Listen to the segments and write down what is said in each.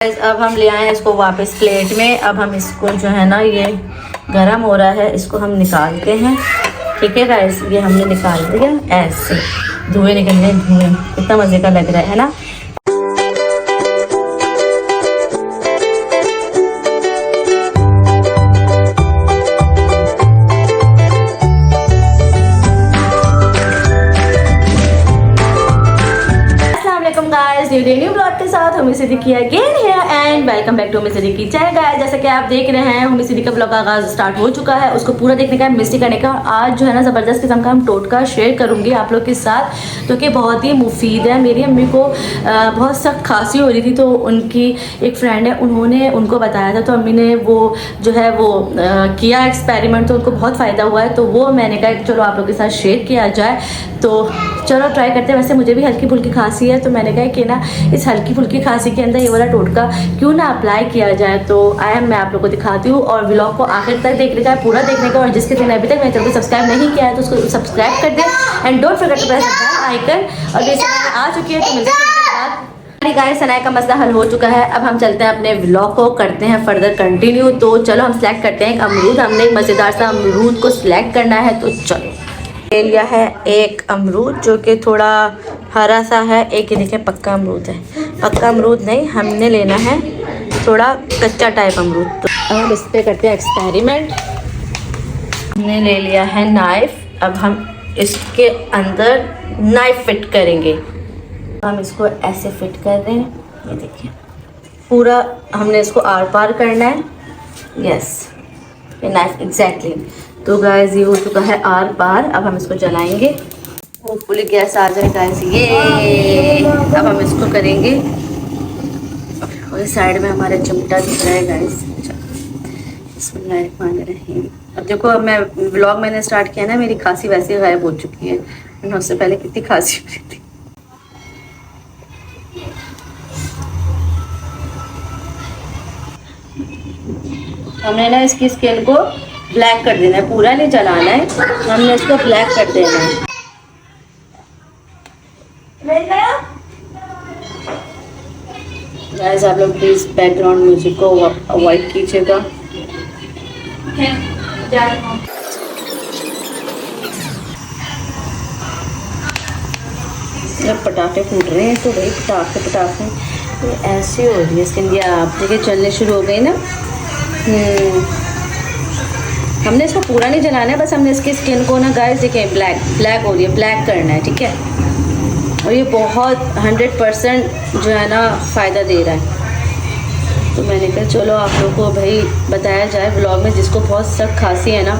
अब हम ले आए हैं इसको वापस प्लेट में। अब हम इसको जो है ना, ये गरम हो रहा है, इसको हम निकालते हैं। ठीक है गाइस, ये हमने निकाल दिया। ऐसे धुएं निकल रहे, धुएं कितना मज़े का लग रहा है ना। न्यू ब्लॉग के साथ हमें सिद्दीकी अगेन है एंड वेलकम बैक टू हमें सिद्दीकी चैनल गाइस। जैसा कि आप देख रहे हैं, हमें सिद्दीकी का ब्लॉग का आगाज स्टार्ट हो चुका है। उसको पूरा देखने का, मिस करने का। आज जो है ना, ज़बरदस्त किस्म का हम टोटका शेयर करूंगी आप लोग के साथ, तो कि बहुत ही मुफीद है। मेरी अम्मी को बहुत सख्त खांसी हो रही थी, तो उनकी एक फ्रेंड है, उन्होंने उनको बताया था, तो अम्मी ने वो जो है वो किया एक्सपेरिमेंट, तो उनको बहुत फ़ायदा हुआ है। तो वो मैंने कहा चलो आप लोग के साथ शेयर किया जाए, तो चलो ट्राई करते हैं। वैसे मुझे भी हल्की फुल्की खांसी है, तो मैंने कहा कि ना इस हल्की फुल्की खांसी के अंदर ये वाला टोटका क्यों ना अप्लाई किया जाए। तो मैं आप लोगों को दिखाती हूँ, और व्लॉग को आखिर तक देखने का, पूरा देखने का। और जिसके ने अभी तक मेरे चैनल को सब्सक्राइब नहीं किया है तो उसको सब्सक्राइब कर दें and don't forget to press the bell icon. और जैसे मैंने आ चुकी है, तो मिलते हैं गाइस। सनाए का मसला हल हो चुका है। अब हम चलते हैं अपने व्लॉग को, करते हैं फर्दर कंटिन्यू। तो चलो हम सिलेक्ट करते हैं एक अमरूद। हमने एक मज़ेदार सा अमरूद को सिलेक्ट करना है, तो चलो ले लिया है एक अमरूद, जो कि थोड़ा हरा सा है। एक ये देखिए पक्का अमरूद है, पक्का अमरूद नहीं, हमने लेना है थोड़ा कच्चा टाइप अमरूद। तो अब इस पर करते हैं एक्सपेरिमेंट। हमने ले लिया है नाइफ। अब हम इसके अंदर नाइफ फिट करेंगे। हम इसको ऐसे फिट कर रहे हैं, ये देखिए पूरा हमने इसको आर पार करना है। यस, ये नाइफ एग्जैक्टली। तो गाइस ये हो चुका है आर पार। अब हम इसको जलाएंगे, होपफुली गैस आ जाए गाइस। ये अब हम इसको करेंगे, और साइड में हमारा चिमटा दिख रहा है गाइस। बिस्मिल्लाहिर्रहमानिर्रहीम। अब देखो, अब मैं व्लॉग मैंने स्टार्ट किया ना, मेरी खांसी वैसे गायब हो चुकी है, वरना उससे पहले कितनी खांसी हो रही थी। हमने ना इसकी स्किन को ब्लैक कर देना है, पूरा नहीं जलाना है, हमने इसको ब्लैक कर देना है। गाइस आप लोग प्लीज बैकग्राउंड म्यूजिक को अवॉइड कीजिएगा। जब पटाखे फूट रहे हैं, तो भाई पटाखे पटाखे तो ऐसे हो रही है स्किन। आप देखिए चलने शुरू हो गई ना। हमने इसको पूरा नहीं जलाना है, बस हमने इसकी स्किन को ना गाइस देखिए ब्लैक हो रही है, ब्लैक करना है। ठीक है, और ये बहुत 100% जो है ना फ़ायदा दे रहा है। तो मैंने कहा चलो आप लोगों को भाई बताया जाए व्लॉग में, जिसको बहुत सख्त खांसी है ना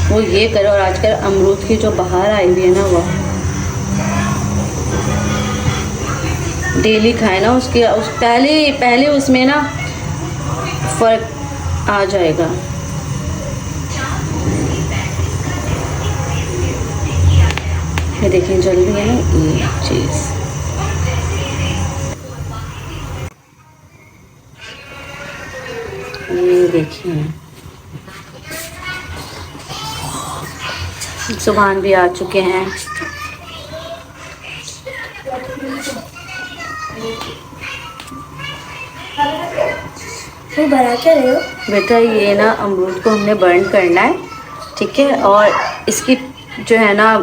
वो ये करे। और आजकल अमरूद की जो बहार आई हुई है ना, वो डेली खाए ना, पहले उसमें ना फ़र्क आ जाएगा। ये देखिए जल्दी है ना ये चीज़। ये देखिए सुभान भी आ चुके हैं। बना क्या रहे हो बेटा? ये ना अमरूद को हमने बर्न करना है, ठीक है, और इसकी जो है ना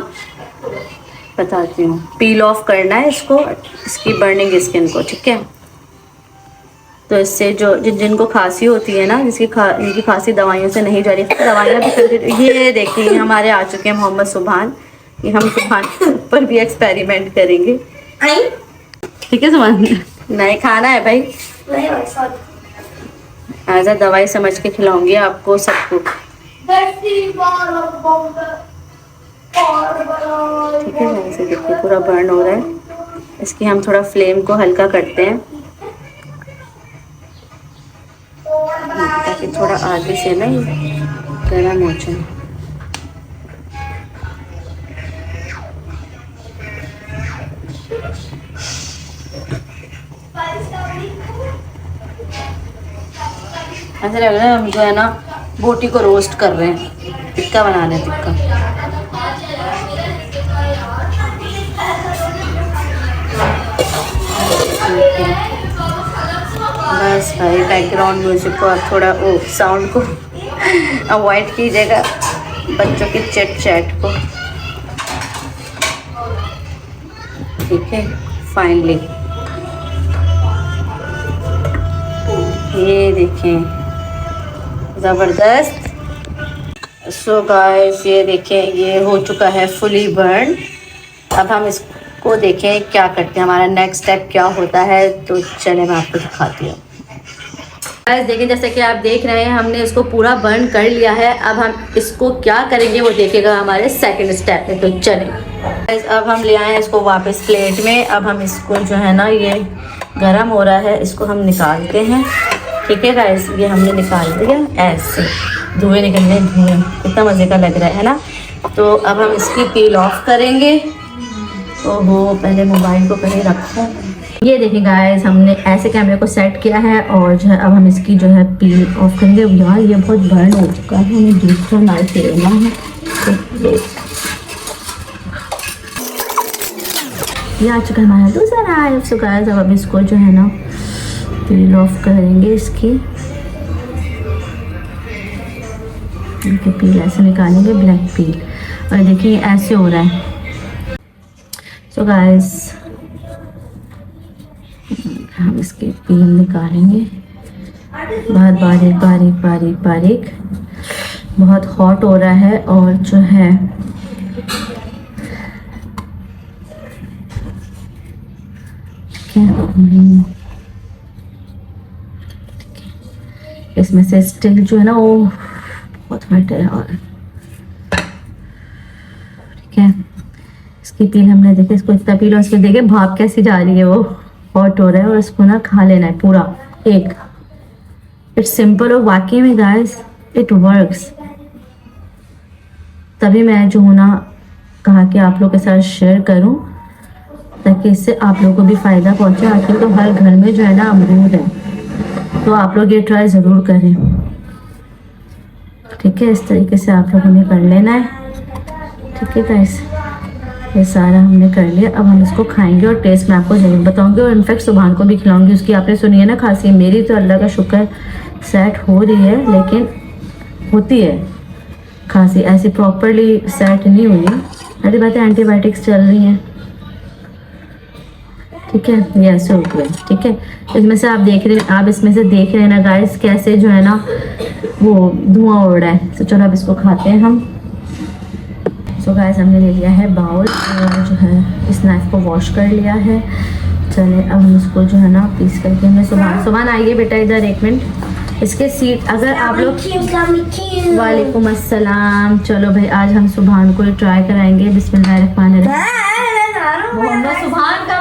बताती हूँ, पील ऑफ करना है इसको, इसकी बर्निंग स्किन को। ठीक है, तो इससे जो जिनको खांसी होती है ना, जिनकी खांसी दवाइयों से नहीं जा रही, दवाइयाँ भी करती। ये देखिए हमारे आ चुके हैं मोहम्मद सुभान। ये हम सुभान पर भी एक्सपेरिमेंट करेंगे। ठीक है सुभान, नहीं खाना है भाई, आजा दवाई समझ के खिलाऊंगी आपको सबको। ठीक है, ऐसे देखिए पूरा बर्न हो रहा है। इसकी हम थोड़ा फ्लेम को हल्का करते हैं, ताकि थोड़ा आगे से ना गर्म हो जाए। ऐसा लग रहा है हम जो है ना बोटी को रोस्ट कर रहे हैं, टिक्का बना रहे हैं, टिक्का। बस भाई बैकग्राउंड म्यूजिक को आप थोड़ा साउंड को अवॉइड कीजिएगा, बच्चों के चिट चैट को। ठीक है, फाइनली ये देखें ज़बरदस्त। सो गाइस ये देखें ये हो चुका है फुली बर्न। अब हम इसको देखें क्या करते हैं, हमारा नेक्स्ट स्टेप क्या होता है। तो चले मैं आपको दिखाती हूँ। गाइस देखिए जैसे कि आप देख रहे हैं हमने इसको पूरा बर्न कर लिया है। अब हम इसको क्या करेंगे वो देखेगा हमारे सेकंड स्टेप में। तो चलें गाइस अब हम ले आए हैं इसको वापस प्लेट में। अब हम इसको जो है ना ये गरम हो रहा है, इसको हम निकालते हैं। ठीक है गाइस, ये हमने निकाल दिया, ऐसे धुएं निकल रहे, धुएं कितना मज़े का लग रहा है ना। तो अब हम इसकी पील ऑफ करेंगे। ओहो पहले मोबाइल को कहीं रखो। ये देखें गाइस हमने ऐसे कैमरे को सेट किया है और जो है अब हम इसकी जो है पील ऑफ करेंगे। यार ये बहुत बर्न हो चुका है, हमें दूसरा लाइट लेना है। ये आ चुका है हमारा दूसरा नाइफ। सो गाइस अब इसको जो है ना पील ऑफ करेंगे इसकी। पील ऐसे निकालेंगे, ब्लैक पील। और देखिए ऐसे हो रहा है। सो गाइस हम इसकी पील निकालेंगे बहुत बारीक बारीक बारीक बारीक। बहुत हॉट हो रहा है और जो है इसमें से स्टिल जो है ना वो बहुत हॉट है। और ठीक है इसकी पील हमने देखी, इसको इतना पील और इसको देखे भाप कैसी जा रही है, वो हॉट हो रहा है। और इसको ना खा लेना है पूरा एक। इट्स सिंपल और वाकई में गाइस इट वर्क्स। तभी मैं जो हूँ ना कहा कि आप लोग के साथ शेयर करूँ ताकि इससे आप लोगों को भी फ़ायदा पहुँचे। आखिर तो हर घर में जो है ना अमरूद है, तो आप लोग ये ट्राई ज़रूर करें। ठीक है इस तरीके से आप लोगों ने कर लेना है। ठीक है गाइस ये सारा हमने कर लिया। अब हम इसको खाएंगे और टेस्ट मैं आपको ज़रूर बताऊंगी और इनफैक्ट सुभान को भी खिलाऊंगी। उसकी आपने सुनी है ना खांसी, मेरी तो अल्लाह का शुक्र सेट हो रही है, लेकिन होती है खांसी ऐसी प्रॉपरली सेट नहीं हुई। अरे बात है एंटीबायोटिक्स चल रही हैं। ठीक है ये ऐसे हो गए। ठीक है इसमें से आप देख रहे हैं, आप इसमें से देख रहे हैं ना गाइस कैसे जो है ना वो धुआं उड़ रहा है। तो चलो अब इसको खाते हैं हम। सो गाइस हमने ले लिया है बाउल और जो है इस नाइफ को वॉश कर लिया है। चले अब हम इसको जो है ना पीस करके हमने सुभान आइए बेटा इधर एक मिनट। इसके सीट अगर आप लोग वालेकुम अस्सलाम। चलो भाई आज हम सुभान को ट्राई कराएंगे। बिस्मिल्लाहिर्रहमानिर्रहीम। मोहम्मद सुभान कम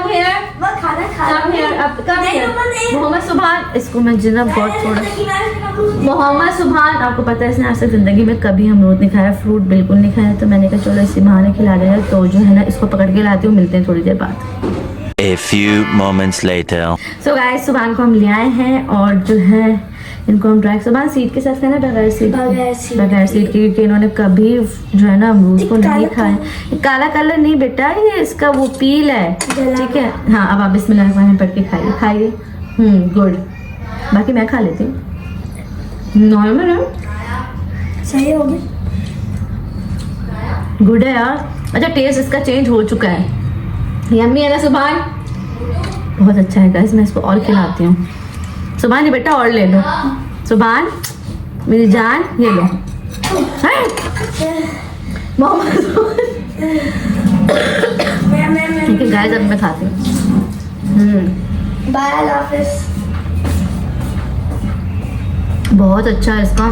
मोहम्मद सुभान इसको मैं जिना बहुत थोड़ा। मोहम्मद सुभान आपको पता है इसने आज तक ज़िंदगी में कभी अमरूद नहीं खाया, फ्रूट बिल्कुल नहीं खाया। तो मैंने कहा चलो इसी बहाने खिला देगा। तो जो है ना इसको पकड़ के लाती हूँ, मिलते हैं थोड़ी देर बाद। A few moments later. So guys सुभान को हम ले आए हैं और जो है इनको हम ड्राई सुभान सीड के साथ खाना बगैर सीड के, क्योंकि इन्होंने कभी जो है ना अमरूद को नहीं खाया। काला कलर नहीं बेटा ये इसका वो पील है। ठीक है हाँ अब आप बिस्मिल्लाह पढ़ के खाइए। गुड। बाकी मैं खा लेती हूँ, नॉर्मल है, सही हो गया, गुड है यार। अच्छा टेस्ट इसका चेंज हो चुका है, यम्मी है ना सुभान? बहुत अच्छा है गाइस, मैं इसको और खिलाती हूँ। सुभान ये बेटा और ले लो, सुभान मेरी जान ये लो। ठीक है गाइस अब मैं खाती हूँ। बाय अल्लाह हाफिज़। बहुत अच्छा है इसका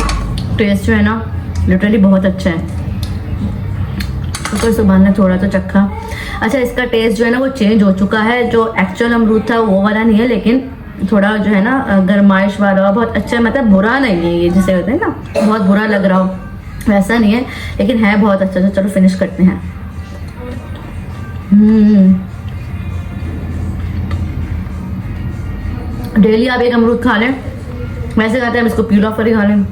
टेस्ट जो है ना, लिटरली बहुत अच्छा है। तो सुभान ने थोड़ा तो चखा। अच्छा इसका टेस्ट जो है ना वो चेंज हो चुका है, जो एक्चुअल अमरूद था वो वाला नहीं है, लेकिन थोड़ा जो है ना गरमाइश वाला बहुत अच्छा है। मतलब बुरा नहीं है ये, जिसे कहते हैं ना बहुत बुरा लग रहा हो वैसा नहीं है, लेकिन है बहुत अच्छा। तो चलो फिनिश करते हैं। डेली आप एक अमरूद खा लें, वैसे कहते हैं हम इसको पील ऑफ करके खा लें।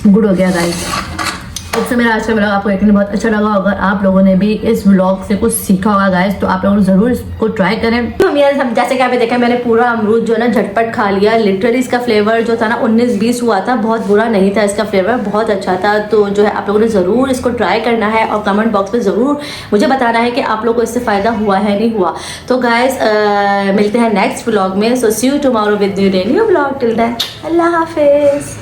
गुड हो गया गाइस। इससे मेरा आज का व्लॉग आपको यकीन बहुत अच्छा लगा। अगर आप लोगों ने भी इस व्लॉग से कुछ सीखा होगा गाइस तो आप लोग जरूर इसको ट्राई करें। हम जैसे कि आपने देखा मैंने पूरा अमरूद जो है ना झटपट खा लिया। लिटरली इसका फ्लेवर जो था ना 19-20 हुआ था, बहुत बुरा नहीं था, इसका फ्लेवर बहुत अच्छा था। तो जो है आप लोगों ने ज़रूर इसको ट्राई करना है और कमेंट बॉक्स में ज़रूर मुझे बताना है कि आप लोग को इससे फ़ायदा हुआ है नहीं हुआ। तो गाइस मिलते हैं नेक्स्ट व्लॉग में। So see you tomorrow with new vlog. Till then अल्लाह हाफिज़।